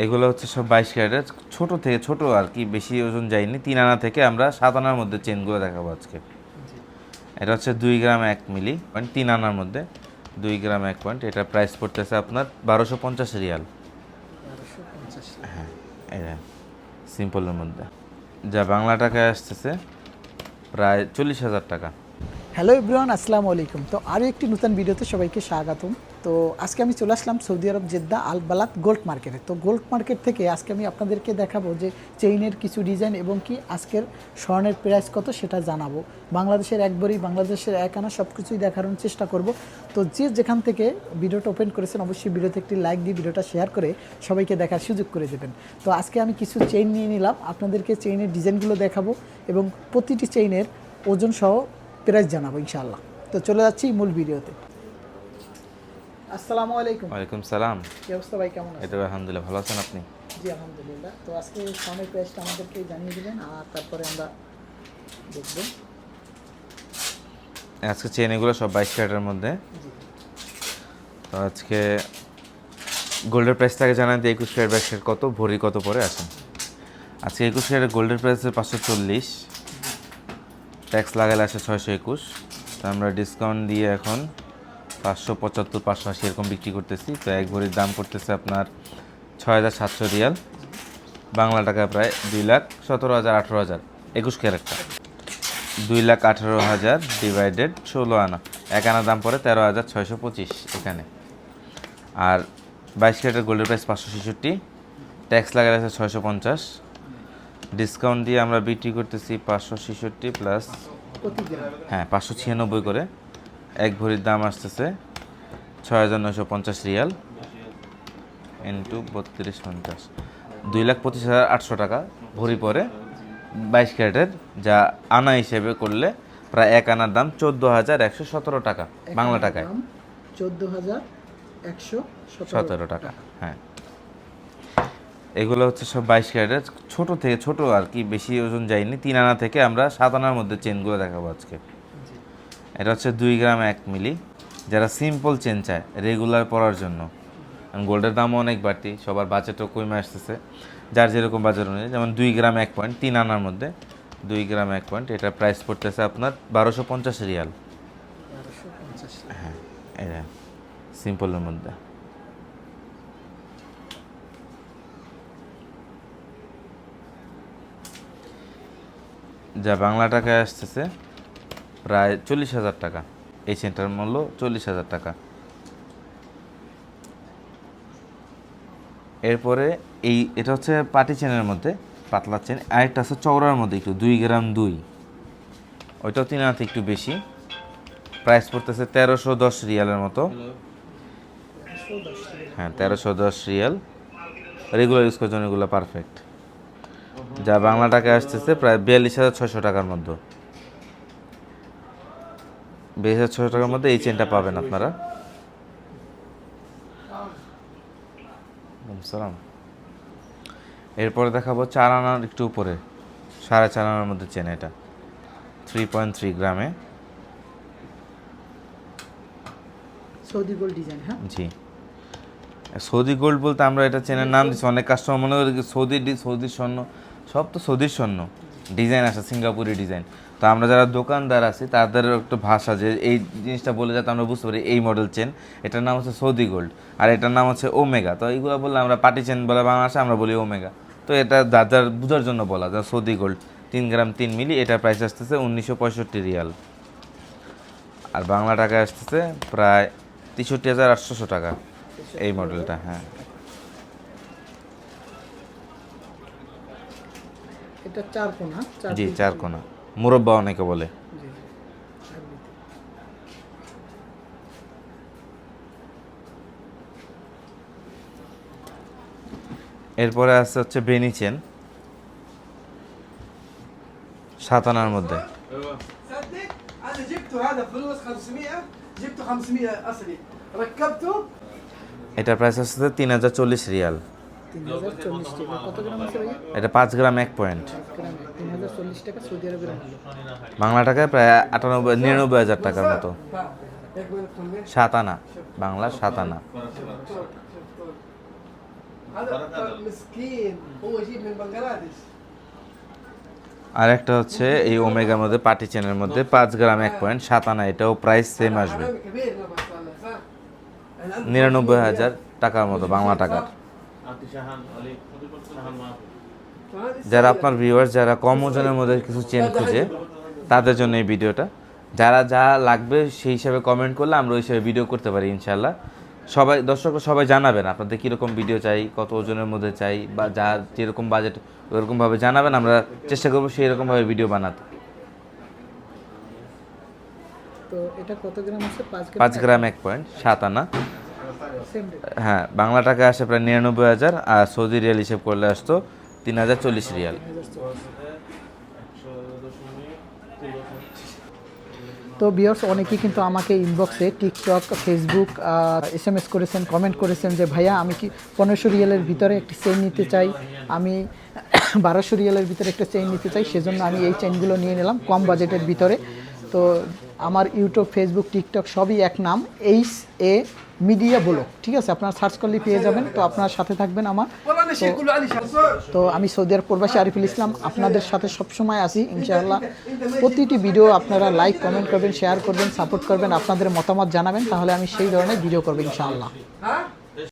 এগুলো হচ্ছে সব 22 ক্যারেটের, ছোট থেকে ছোট আর কি, বেশি ওজন যায়নি। 3 আনা থেকে আমরা 7 আনার মধ্যে চেনগুলো দেখাবো আজকে। এটা হচ্ছে 2 গ্রাম 1 মিলি পয়েন্ট, 3 আনার মধ্যে 2 গ্রাম 1 পয়েন্ট। এটা প্রাইস পড়তেছে আপনার 1250 রিয়াল। হ্যাঁ, এটা সিম্পলের মধ্যে, যা বাংলা টাকায় আসতেছে প্রায় 40,000 টাকা। হ্যালো এভরিওয়ান, আসসালামু আলাইকুম। তো আরও একটি নতুন ভিডিওতে সবাইকে স্বাগতম। তো আজকে আমি চলে আসলাম সৌদি আরব জেদ্দা আল বালাদ গোল্ড মার্কেটে। তো গোল্ড মার্কেট থেকে আজকে আমি আপনাদেরকে দেখাবো যে চেইনের কিছু ডিজাইন এবং কি আজকের স্বর্ণের প্রাইস কত সেটা জানাবো। বাংলাদেশের একবারই, বাংলাদেশের এক আনা সব কিছুই দেখানোর চেষ্টা করব। তো যে যেখান থেকে ভিডিওটা ওপেন করেছেন অবশ্যই ভিডিওতে একটি লাইক দিয়ে ভিডিওটা শেয়ার করে সবাইকে দেখার সুযোগ করে দেবেন। তো আজকে আমি কিছু চেইন নিয়ে নিলাম, আপনাদেরকে চেইনের ডিজাইনগুলো দেখাবো এবং প্রতিটি চেইনের ওজন সহ প্রাইস জানাবো ইনশাআল্লাহ। তো চলে যাচ্ছি মূল ভিডিওতে। আসসালামু আলাইকুম। ওয়ালাইকুম সালাম। কি অবস্থা ভাই, কেমন আছেন? এটা আলহামদুলিল্লাহ, ভালো আছেন আপনি? জি আলহামদুলিল্লাহ। তো আজকে স্বর্ণের প্রাইসটা আমাদেরকে জানিয়ে দিবেন আর তারপরে আমরা দেখব। আজকে চেন এগুলো সব 22 ক্যারেটের মধ্যে। জি তো আজকে গোল্ডের প্রাইসটাকে জানাই দিই, 21 ক্যারেট 22 ক্যারেট কত, ভরি কত পরে আসেন। আজকে 21 ক্যারেট গোল্ডের প্রাইস 540, ট্যাক্স লাগালে আসে 621। তো আমরা ডিসকাউন্ট দিয়ে এখন 575, 580 এরকম বিক্রি করতেছি। তো এক ভরির দাম করতেছে আপনার 6,700 রিয়াল, বাংলা টাকা প্রায় 2,17,000, 18,000। 21 ক্যারেটটা 2,18,000 ডিভাইডেড 16 আনা, এক আনা দাম পড়ে 13,625 এখানে। আর 22 ক্যারেটের গোল্ডের প্রাইস 566, ট্যাক্স লাগালে আছে 650, ডিসকাউন্ট দিয়ে আমরা বিক্রি করতেছি 566 প্লাস, হ্যাঁ 596 করে। এক ভরির দাম আসতেছে 6,950 রিয়াল ইন্টু 3250, 2,25,800 টাকা ভরি পরে 22 ক্যারেটের, যা আনা হিসেবে করলে প্রায় এক আনার দাম 14,117 টাকা বাংলা টাকায়। 14,117 টাকা। হ্যাঁ, এগুলো হচ্ছে সব 22 ক্যারেটের, ছোট থেকে ছোট আর কি, বেশি ওজন যায়নি। 3 আনা থেকে আমরা 7 আনার মধ্যে চেনগুলো দেখাবো আজকে। এটা হচ্ছে 2 গ্রাম 1 মিলি, যারা সিম্পল চেন চায় রেগুলার পরার জন্য। গোল্ডের দামও অনেক বাড়তি, সবার বাজেটও কমে আসতেছে, যার যেরকম বাজেট অনুযায়ী। যেমন 2 গ্রাম 1 পয়েন্ট, 3 আনার মধ্যে 2 গ্রাম 1 পয়েন্ট, এটা প্রাইস পড়তেছে আপনার 1250 রিয়াল। হ্যাঁ, এটা সিম্পলের মধ্যে, যা বাংলা টাকায় আসতেছে প্রায় 40,000 টাকা। এই চেনটার মূল্য 40,000 টাকা। এরপরে এটা হচ্ছে পাটি চেনের মধ্যে পাতলা চেন, আরেকটা আছে চওড়ার মধ্যে একটু 2 গ্রাম 2, ওইটাও 3 আনাতে একটু বেশি, প্রাইস পড়তেছে 1310 রিয়ালের মতো। হ্যাঁ, 1310 রিয়াল, রেগুলার ইউজ করার জন্য এগুলো পারফেক্ট, যা বাংলা টাকায় আসতেছে প্রায় 42,600 টাকার মধ্যে। 42,600 টাকার মধ্যে এই চেনটা পাবেন আপনারা। সালাম। এরপরে দেখাবো 4 আনার একটু উপরে, 4.5 আনার মধ্যে চেন, এটা 3.3 গ্রামে। Saudi gold design. হ্যাঁ জি, সৌদি গোল্ড বলতে আমরা এটা চেনের নাম দিচ্ছি, অনেক কাস্টমার মনে করে সৌদির স্বর্ণ, সব তো সৌদির স্বর্ণ, ডিজাইন আসে সিঙ্গাপুরি ডিজাইন। তো আমরা যারা দোকানদার আছি তাদের একটু ভাষা, যে এই জিনিসটা বলে যাতে আমরা বুঝতে পারি এই মডেল চেন, এটার নাম হচ্ছে সৌদি গোল্ড, আর এটার নাম হচ্ছে ওমেগা। তো এইগুলো বললে আমরা পাটি চেন বলে বাংলাদেশে আমরা বলি ওমেগা। তো এটা যার বোঝার জন্য বলা যায় সৌদি গোল্ড। 3 গ্রাম 3 মিলি, এটার প্রাইস আসতেছে 1965 রিয়াল, আর বাংলা টাকায় আসতেছে প্রায় 63,800 টাকা এই মডেলটা। হ্যাঁ, এটা চার কোণা। জি 4 কোণা, মুরব্বা অনেকে বলে। এরপরে আছে হচ্ছে বেনি চেন, 7 আনার মধ্যে। صدق انا جبته هذا فلوس 500 جبته 500 اصلي ركبته এটার প্রাইস আসছে 3,040 রিয়াল। 3,040 টাকা। কত গ্রাম আছে ভাইয়া? এটা 5 গ্রাম 1 পয়েন্ট, 3,040 টাকা সৌদি আরবের মূল্য। বাংলা টাকায় প্রায় 99,000 টাকার মতো। 7 আনা, বাংলা 7 আনা। هذا مسكين هو يجيب من بنغلاديش. আর একটা হচ্ছে এই ওমেগার মধ্যে পার্টি চেনের মধ্যে 5 গ্রাম 1 পয়েন্ট 7 আনা, এটাও প্রাইস সেম আসবে حمامي كبير ما شاء الله صح؟ يعني 99,000 টাকার মতো বাংলা টাকার। যারা আপনার ভিউয়ার্স যারা কম ওজনের মধ্যে কিছু চেন খুঁজে তাদের জন্য এই ভিডিওটা, যারা যা লাগবে সেই হিসাবে কমেন্ট করলে আমরা ওই হিসাবে ভিডিও করতে পারি ইনশাল্লাহ। সবাই দর্শকরা সবাই জানাবেন আপনাদের কীরকম ভিডিও চাই, কত ওজনের মধ্যে চাই, বা যার যেরকম বাজেট ওরকমভাবে জানাবেন, আমরা চেষ্টা করবো সেই রকমভাবে ভিডিও বানাতে। তো এটা কত গ্রাম আছে? 5 গ্রাম 1 পয়েন্ট 7 আনা। Same rate. হ্যাঁ, বাংলা টাকা আসে প্রায় 99,000, আর সৌদি রিয়াল হিসেব করলে আসতো 3,040 রিয়াল। তো ভিউয়ার্স অনেকেই কিন্তু আমাকে ইনবক্সে টিকটক, ফেসবুক SMS করেছেন, কমেন্ট করেছেন যে ভাইয়া আমি কি 1500 রিয়ালের ভিতরে একটি চেইন নিতে চাই, আমি 1200 রিয়ালের ভিতরে একটা চেইন নিতে চাই, সেজন্য আমি এই চেইনগুলো নিয়ে নিলাম কম বাজেটের ভিতরে। তো আমার ইউটিউব, ফেসবুক, টিকটক সবই এক নাম, HA মিডিয়া ব্লগ, ঠিক আছে? আপনারা সার্চ করলে পেয়ে যাবেন। তো আপনার সাথে থাকবেন আমার। والله انا شيء كله علي شمس. তো আমি সৌদি আরব প্রবাসী আরিফুল ইসলাম আপনাদের সাথে সবসময় আছি ইনশাআল্লাহ। প্রতিটি ভিডিও আপনারা লাইক, কমেন্ট করবেন, শেয়ার করবেন, সাপোর্ট করবেন, আপনাদের মতামত জানাবেন, তাহলে আমি সেই ধরনের ভিডিও করবো ইনশাআল্লাহ। ها